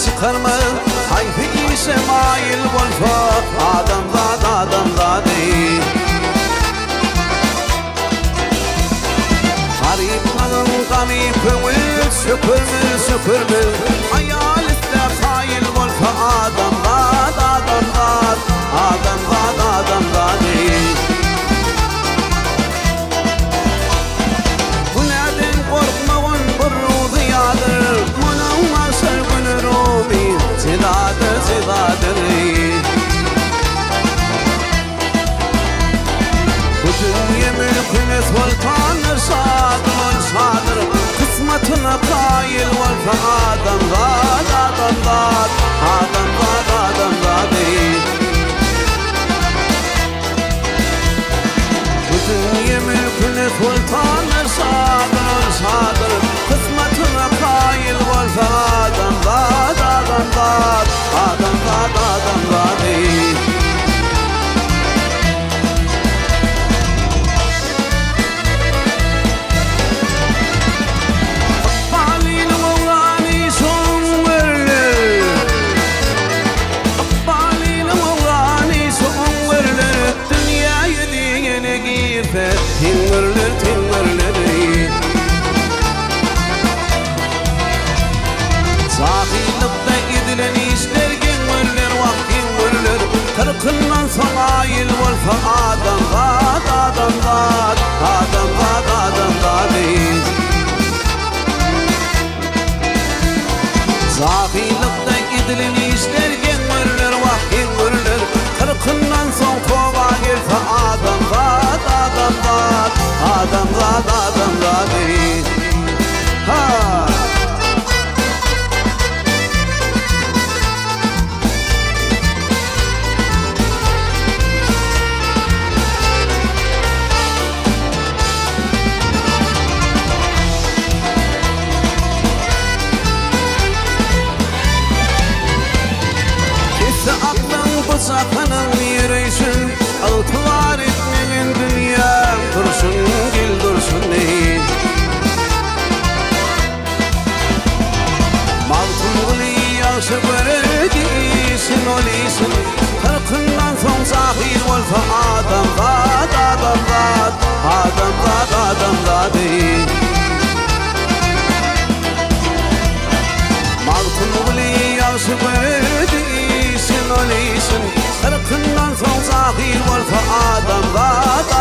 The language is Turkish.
çıkarma Hayfi şemail volfa adam zat değil Gariplerin gami köngül süpürmül Hayal iste fail volfa adam zat değil Bu nereden korkmağın burru ziyadır Mına maşar günü rumi zidadır Bu dünya mülküne sultanır şadır Kısmetine kail volfa adam zat değil Bu dünya mülküne sultanır şadır Kısmetine kail volfa adam zat değil Tingırları Sahillikte gidilen işler gengörler vak gengörler Kırkından sonayil volfa adam zat değil Sahillikte gidilen işler gengörler vak gengörler Kırkından son kova gelfa adam zat değil Ha Kesse aklın bıçakının yürüyüşün Altılar etmenin dünya dursun gil dursun değil Maltun yaşı görürdüysen oliysin Kırkından son sahil volfa adam zat değil Maltun yaşı görürdüysen oliysin Kırkından son sahil volfa adam zat